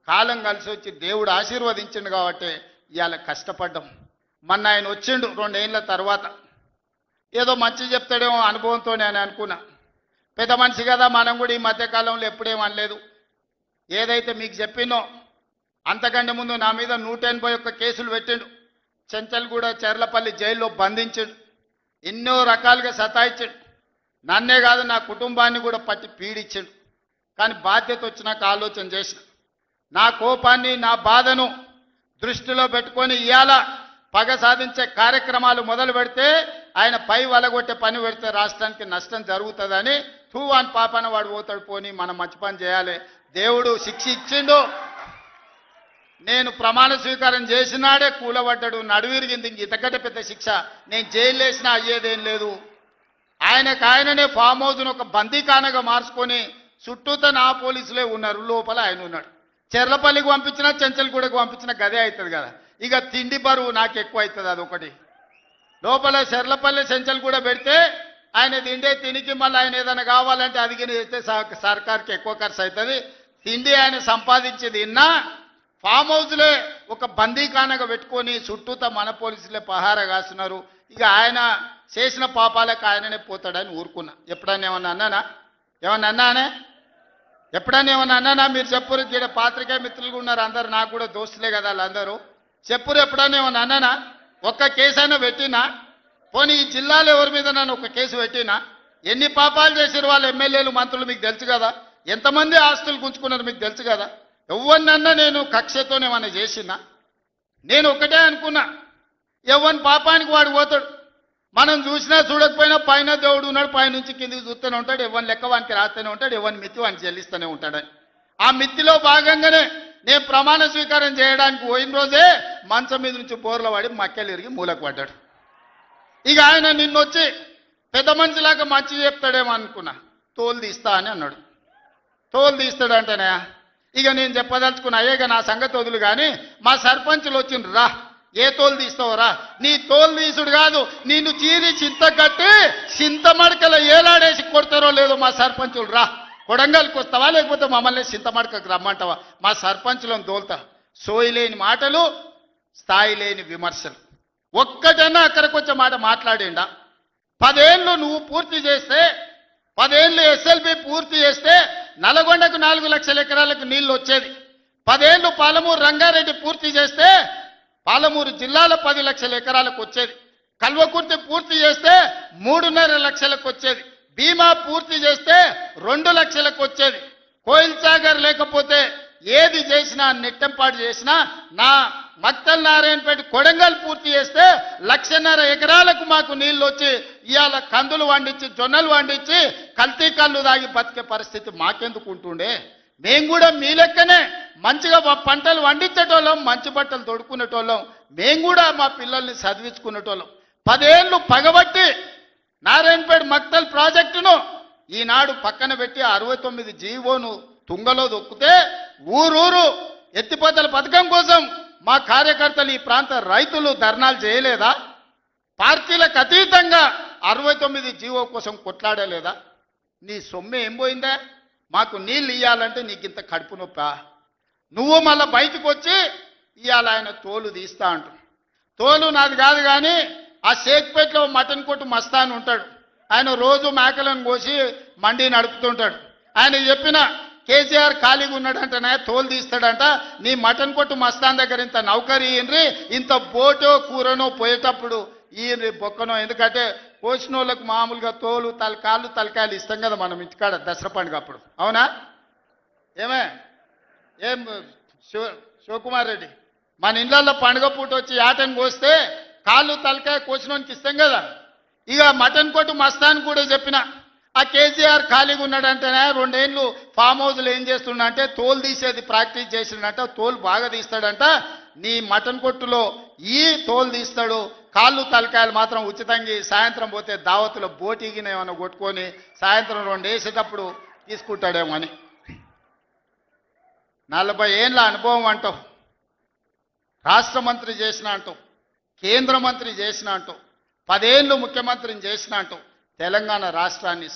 కాలం కలిసి వచ్చి దేవుడు ఆశీర్వదించిండు కాబట్టి ఇవాళ కష్టపడ్డాం. మొన్న ఆయన వచ్చిండు 2 ఏళ్ల తర్వాత. ఏదో మంచి చెప్తాడేమో అనుభవంతో నేను అనుకున్నా. పెద్ద మనిషి కదా, మనం కూడా ఈ మధ్యకాలంలో ఎప్పుడేం అనలేదు. ఏదైతే మీకు చెప్పినో అంతకంటే ముందు నా మీద 181 కేసులు పెట్టిండు. చెంచల్గూడ చెర్లపల్లి జైల్లో బంధించాడు. ఎన్నో రకాలుగా సతాయించాడు. నన్నే కాదు నా కుటుంబాన్ని కూడా పట్టి పీడించాడు. కానీ బాధ్యత వచ్చినాక ఆలోచన చేసిన, నా కోపాన్ని నా బాధను దృష్టిలో పెట్టుకొని ఇవాళ పగ సాధించే కార్యక్రమాలు మొదలు పెడితే ఆయన పై వలగొట్టే పని పెడితే రాష్ట్రానికి నష్టం జరుగుతుందని తూవాన్ పాపన వాడు పోతాడు. పోని మనం మంచి పని చేయాలి. దేవుడు శిక్ష ఇచ్చిండు. నేను ప్రమాణ స్వీకారం చేసినాడే కూలబడ్డాడు, నడువిరిగింది. ఇంతకంటే పెద్ద శిక్ష నేను జైలు వేసినా అయ్యేదేం లేదు. ఆయననే ఫామ్ హౌస్ను ఒక బందీఖానగా మార్చుకొని చుట్టూతో నా పోలీసులే ఉన్నారు, లోపల ఆయన ఉన్నాడు. చెర్లపల్లికి పంపించినా చెంచల్గూడకు పంపించినా గదే అవుతుంది కదా. ఇక తిండి బరువు నాకు ఎక్కువ అవుతుంది. అదొకటి. లోపల చెర్లపల్లి చెంచల్గూడ పెడితే ఆయన తిండే తినికి మళ్ళీ ఆయన ఏదైనా కావాలంటే అది అయితే సర్కార్కి ఎక్కువ ఖర్చు అవుతుంది. తిండి ఆయన సంపాదించేది ఇన్నా ఫామ్ హౌస్లే ఒక బందీఖానగా పెట్టుకొని చుట్టూతో మన పోలీసులే పహారా కాస్తున్నారు. ఇక ఆయన చేసిన పాపాలకు ఆయననే పోతాడని ఊరుకున్నా. ఎప్పుడన్నా ఏమన్నా అన్నానా? ఎప్పుడన్నా ఏమన్నా అన్నానా? మీరు చెప్పురు. ఇక్కడ పాత్రికా మిత్రులు ఉన్నారు అందరు, నాకు కూడా దోస్తులే కదా వాళ్ళందరూ. చెప్పురు ఎప్పుడన్నా ఏమన్నా అన్నానా? ఒక్క కేసు అయినా పెట్టినా? పోనీ ఈ జిల్లాలో ఎవరి మీద నన్ను ఒక కేసు పెట్టినా? ఎన్ని పాపాలు చేసారు వాళ్ళ ఎమ్మెల్యేలు మంత్రులు మీకు తెలుసు కదా. ఎంతమంది ఆస్తులు గుంజుకున్నారు మీకు తెలుసు కదా. ఎవరినన్నా నేను కక్షతోనేమన్నా చేసినా? నేను ఒకటే అనుకున్నా, ఎవరి పాపానికి వాడు పోతాడు. మనం చూసినా చూడకపోయినా పైన దేవుడు ఉన్నాడు, పైనుంచి కిందికి చూస్తూనే ఉంటాడు. ఎవరిని లెక్క వానికి రాస్తూనే ఉంటాడు, ఎవరిని మిత్తి వానికి చెల్లిస్తూనే ఉంటాడని. ఆ మిత్తిలో భాగంగానే నేను ప్రమాణ స్వీకారం చేయడానికి పోయిన రోజే మంచం మీద నుంచి బోర్ల పడి మక్కెలు ఇరిగి మూలకు పడ్డాడు. ఇక ఆయన నిన్నొచ్చి పెద్ద మనిషిలాగా మంచి చెప్తాడేమో అనుకున్నా. తోలు తీస్తా అని అన్నాడు. తోలు తీస్తాడంటేనే ఇక నేను చెప్పదలుచుకున్నా, అయ్యేగా నా సంగతి వదులు. కానీ మా సర్పంచులు వచ్చిండ్రు, రా ఏ తోలు తీస్తావురా? నీ తోలు తీసుడు కాదు, నిన్ను చీరి చింత కట్టి చింతమడకల ఏలాడేసి కొడతారో లేదో మా సర్పంచులు, రా కొడంగల్కి వస్తావా లేకపోతే మమ్మల్ని చింతమడకకు రమ్మంటావా? మా సర్పంచులను తోలుతా. సోయి లేని మాటలు, స్థాయి లేని విమర్శలు. ఒక్కటన్నా అక్కడికి వచ్చే మాట మాట్లాడిండా? 10 ఏళ్ళు నువ్వు పూర్తి చేస్తే, 10 ఏళ్ళు ఎస్ఎల్బి పూర్తి చేస్తే నల్గొండకు 4 లక్షల ఎకరాలకు నీళ్లు వచ్చేది. 10 ఏళ్ళు పాలమూరు రంగారెడ్డి పూర్తి చేస్తే పాలమూరు జిల్లాలో 10 లక్షల ఎకరాలకు వచ్చేది. కల్వకుర్తి పూర్తి చేస్తే 3.5 లక్షలకు వచ్చేది. భీమా పూర్తి చేస్తే 2 లక్షలకు వచ్చేది. కోయిల్ సాగర్ లేకపోతే ఏది చేసినా, నెట్టంపాటు చేసినా, నా మక్తల్ నారాయణపేట కొడంగల్ పూర్తి చేస్తే 1.5 ఎకరాలకు మాకు నీళ్లు వచ్చి ఇవాళ కందులు వండించి జొన్నలు వండించి కల్తీ కళ్ళు దాగి బతికే పరిస్థితి మాకెందుకు ఉంటుండే? మేము కూడా మీ లెక్కనే మంచిగా పంటలు వండించేటోళ్ళం, మంచి బట్టలు తొడుక్కునేటోళ్ళం. మేము కూడా మా పిల్లల్ని చదివించుకునేటోళ్ళం. 10 ఏళ్ళు పగబట్టి నారాయణపేట మక్తల్ ప్రాజెక్టును ఈనాడు పక్కన పెట్టి 69 జీవోను తుంగలో దొక్కితే ఊరూరు ఎత్తిపోతల పథకం కోసం మా కార్యకర్తలు, ఈ ప్రాంత రైతులు ధర్నాలు చేయలేదా? పార్టీలకు అతీతంగా 69 జీవో కోసం కొట్లాడలేదా? నీ సొమ్మె ఏం పోయిందా? మాకు నీళ్ళు ఇవ్వాలంటే నీకు ఇంత కడుపు నొప్పా? నువ్వు మళ్ళీ బయటకు వచ్చి ఇవాళ ఆయన తోలు తీస్తా అంటు. తోలు నాది కాదు, కానీ ఆ షేక్పేటలో మటన్ కొట్టు మస్తాన్ ఉంటాడు. ఆయన రోజు మేకలను కోసి మండి నడుపుతుంటాడు. ఆయన చెప్పిన కేసీఆర్ ఖాళీగా ఉన్నాడంటనే తోలు తీస్తాడంట. నీ మటన్ కొట్టు మస్తాన్ దగ్గర ఇంత నౌకరీ ఇయ్యండ్రి, ఇంత బోటో కూరనో పోయేటప్పుడు ఈయన బొక్కనో. ఎందుకంటే కోసిన వాళ్ళకు మామూలుగా తోలు తలకాయలు ఇస్తాం కదా మనం ఇంటికాడ దసరా పండుగ అప్పుడు. అవునా? ఏం శివకుమార్ రెడ్డి, మన ఇళ్ళల్లో పండుగ పూట వచ్చి యాటను కోస్తే కాళ్ళు తలకాయ కోసినోనికి ఇస్తాం కదా. ఇక మటన్ కొట్టు మస్తాన్ కూడా చెప్పిన, ఆ కేసీఆర్ ఖాళీగా ఉన్నాడంటేనే 2 ఏళ్ళు ఫామ్ హౌస్లో ఏం చేస్తుండంటే తోలు తీసేది ప్రాక్టీస్ చేసిండంట. తోలు బాగా తీస్తాడంట. నీ మటన్ కొట్టులో ఈ తోలు తీస్తాడు, కాళ్ళు తలకాయలు మాత్రం ఉచితంగా సాయంత్రం పోతే దావతులో బోటిగిన ఏమైనా కొట్టుకొని సాయంత్రం 2 వేసేటప్పుడు తీసుకుంటాడేమో అని. 40 ఏళ్ళ అనుభవం అంటావు, రాష్ట్ర మంత్రి చేసిన అంటావు, కేంద్ర మంత్రి చేసిన అంటావు, 10 ఏళ్ళు ముఖ్యమంత్రిని చేసిన అంటావు. తెలంగాణ రాష్ట్రాన్ని